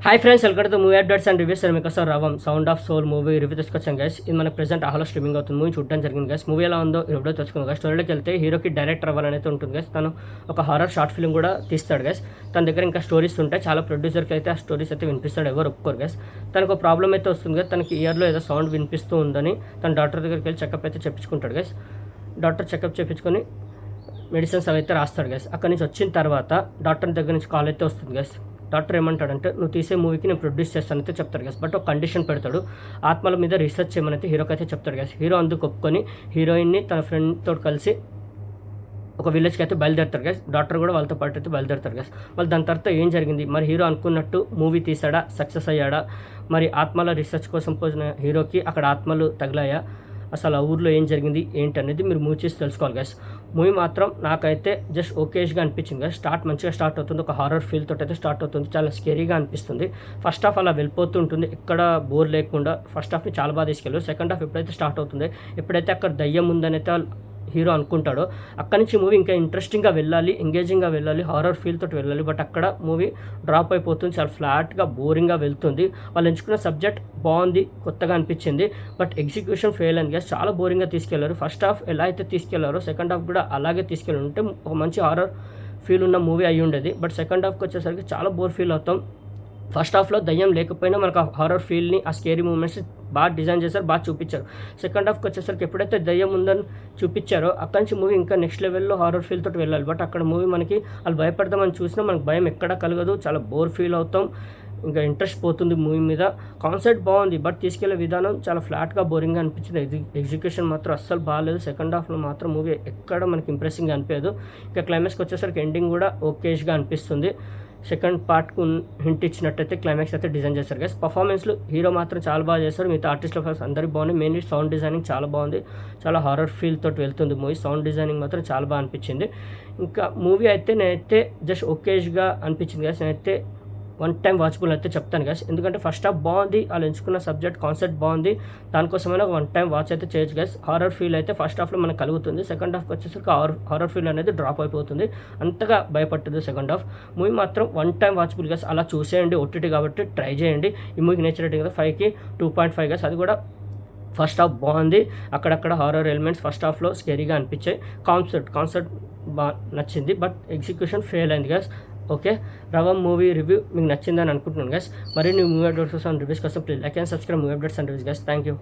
Hi friends, welcome to movie updates and reviews. మీకోసం Ravam sound of soul movie review తీసుకొచ్చాం guys. ఇది మనకు present ఆహ్లో స్ట్రీమింగ్ అవుతుంది. మూవీ చూడడం జరిగింది గైస్. మూవీ ఎలా ఉందో ఈ వీడియో తెలుసుకుందాం గైస్. స్టోరీలోకి వెళ్తే హీరోకి డైరెక్టర్ అవ్వాలనేది ఉంటుంది గైస్. తను ఒక హారర్ షార్ట్ ఫిల్మ్ కూడా తీస్తాడు గైస్. తన దగ్గర ఇంకా స్టోరీస్ ఉంటాయి. చాలా ప్రొడ్యూసర్కి అయితే ఆ స్టోరీస్ అయితే వినిపిస్తాడు, ఎవరు ఒప్పుకోరు గైస్. తనకు ఒక ప్రాబ్లం అయితే వస్తుంది గైస్. తనకి ఇయర్లో ఏదో సౌండ్ వినిపిస్తూ ఉందని తన డాక్టర్ దగ్గరికి వెళ్ళి చెకప్ అయితే చెప్పించుకుంటాడు గైస్. డాక్టర్ చెకప్ చేయించుకొని మెడిసిన్స్ అవి అయితే రాస్తాడు గైస్. అక్కడి నుంచి వచ్చిన తర్వాత డాక్టర్ దగ్గర నుంచి కాల్ అయితే వస్తుంది గైస్. డాక్టర్ ఏమంటాడంటే, నువ్వు తీసే మూవీకి నేను ప్రొడ్యూస్ చేస్తానైతే చెప్తాడు గైస్. బట్ ఒక కండిషన్ పెడతాడు, ఆత్మల మీద రీసెర్చ్ చేయమనైతే హీరోకి అయితే చెప్తాడు గైస్. హీరో అందుకు ఒప్పుకొని హీరోయిన్ని తన ఫ్రెండ్తో కలిసి ఒక విలేజ్కి అయితే బయలుదేరుతారు గైస్. డాక్టర్ కూడా వాళ్ళతో పాటు అయితే బయలుదేరుతారు గైస్. వాళ్ళు దాని తర్వాత ఏం జరిగింది, మరి హీరో అనుకున్నట్టు మూవీ తీసాడా, సక్సెస్ అయ్యాడా, మరి ఆత్మల రీసెర్చ్ కోసం పోసిన హీరోకి అక్కడ ఆత్మలు తగిలాయా, అసలు ఆ ఊర్లో ఏం జరిగింది ఏంటి అనేది మీరు మూవీ చేసి తెలుసుకోవాలి గైస్. మూవీ మాత్రం నాకైతే జస్ట్ ఓకేష్గా అనిపించింది గైస్. మంచిగా స్టార్ట్ అవుతుంది, ఒక హారర్ ఫీల్ తోటి అయితే స్టార్ట్ అవుతుంది. చాలా స్కేరీగా అనిపిస్తుంది. ఫస్ట్ హాఫ్ అలా వెళ్ళిపోతూ ఉంటుంది, ఎక్కడ బోర్ లేకుండా ఫస్ట్ హాఫ్ని చాలా బాగా తీసుకెళ్ళారు. సెకండ్ హాఫ్ ఎప్పుడైతే స్టార్ట్ అవుతుంది, ఎప్పుడైతే అక్కడ దయ్యం ఉందనైతే హీరో అనుకుంటాడో అక్కడి నుంచి మూవీ ఇంకా ఇంట్రెస్టింగ్గా వెళ్ళాలి, ఎంగేజింగ్గా వెళ్ళాలి, హారర్ ఫీల్ తోటి వెళ్ళాలి. బట్ అక్కడ మూవీ డ్రాప్ అయిపోతుంది, చాలా ఫ్లాట్గా బోరింగ్గా వెళ్తుంది. వాళ్ళు ఎంచుకున్న సబ్జెక్ట్ బాగుంది, కొత్తగా అనిపించింది. బట్ ఎగ్జిక్యూషన్ ఫెయిల్ అయింది గైస్. చాలా బోరింగ్గా తీసుకెళ్లారు. ఫస్ట్ హాఫ్ ఎలా అయితే తీసుకెళ్లారో సెకండ్ హాఫ్ కూడా అలాగే తీసుకెళ్ళి ఉంటే ఒక మంచి హారర్ ఫీల్ ఉన్న మూవీ అయ్యి ఉండేది. బట్ సెకండ్ హాఫ్కి వచ్చేసరికి చాలా బోర్ ఫీల్ అవుతాం. ఫస్ట్ హాఫ్లో దయ్యం లేకపోయినా మనకు ఆ హారర్ ఫీల్ని, ఆ స్కేరీ మూమెంట్స్ బాగా డిజైన్ చేశారు, బాగా చూపించారు. సెకండ్ హాఫ్కి వచ్చేసరికి ఎప్పుడైతే దయ్యం ఉందని చూపించారో అక్కడి నుంచి మూవీ ఇంకా నెక్స్ట్ లెవెల్లో హారర్ ఫీల్ తోటి వెళ్ళాలి. బట్ అక్కడ మూవీ మనకి వాళ్ళు భయపడదామని చూసినా మనకు భయం ఎక్కడా కలగదు, చాలా బోర్ ఫీల్ అవుతాం, ఇంకా ఇంట్రెస్ట్ పోతుంది మూవీ మీద. కాన్సెప్ట్ బాగుంది, బట్ తీసుకెళ్లే విధానం చాలా ఫ్లాట్గా బోరింగ్గా అనిపించింది. ఎగ్జిక్యూషన్ మాత్రం అస్సలు బాగాలేదు. సెకండ్ హాఫ్లో మాత్రం మూవీ ఎక్కడ మనకి ఇంప్రెసింగ్గా అనిపించదు. ఇంకా క్లైమాక్స్కి వచ్చేసరికి ఎండింగ్ కూడా ఓకేష్గా అనిపిస్తుంది. సెకండ్ పార్ట్కు హింట్ ఇచ్చినట్టయితే క్లైమాక్స్ అయితే డిజైన్ చేస్తారు గైస్. పర్ఫార్మెన్స్లు హీరో మాత్రం చాలా బాగా చేస్తారు, మిగతా ఆర్టిస్టుల ఫస్ట్ అందరికీ బాగుంది. మెయిన్లీ సౌండ్ డిజైనింగ్ చాలా బాగుంది, చాలా హారర్ ఫీల్ తోటి వెళ్తుంది మూవీ. సౌండ్ డిజైనింగ్ మాత్రం చాలా బాగా అనిపించింది. ఇంకా మూవీ అయితే నేనైతే జస్ట్ ఓకేష్గా అనిపించింది గైస్. నేనైతే వన్ టైం వాచబుల్ అయితే చెప్తాను గైస్. ఎందుకంటే ఫస్ట్ హాఫ్ బాగుంది, వాళ్ళు ఎంచుకున్న సబ్జెక్ట్ కాన్సెప్ట్ బాగుంది, దానికోసమైనా వన్ టైం వాచ్ అయితే చేయొచ్చు గైస్. హారర్ ఫీల్ అయితే ఫస్ట్ హాఫ్లో మనకు కలుగుతుంది. సెకండ్ హాఫ్కి వచ్చేసరికి హారర్ ఫీల్ అనేది డ్రాప్ అయిపోతుంది, అంతగా భయపడుతుంది సెకండ్ హాఫ్. మూవీ మాత్రం వన్ టైం వాచబుల్ గైస్. అలా చూసేయండి, ఓటీటీ కాబట్టి ట్రై చేయండి. ఈ మూవీకి నేచర్ రేటింగ్ కదా 5కి 2.5 గైస్. అది కూడా ఫస్ట్ హాఫ్ బాగుంది, అక్కడక్కడ హారర్ ఎలిమెంట్స్ ఫస్ట్ హాఫ్లో స్కేరీగా అనిపించాయి. కాన్సెప్ట్ బాగా నచ్చింది, బట్ ఎగ్జిక్యూషన్ ఫెయిల్ అయింది గైస్. ఓకే, రవం మూవీ రివ్యూ మీకు నచ్చిందని అనుకుంటున్నాను గైస్. మరిన్ని మూవీ అప్డేట్స్ అండ్ రివ్యూస్ కోసం please like and subscribe movie updates and reviews guys. Thank you.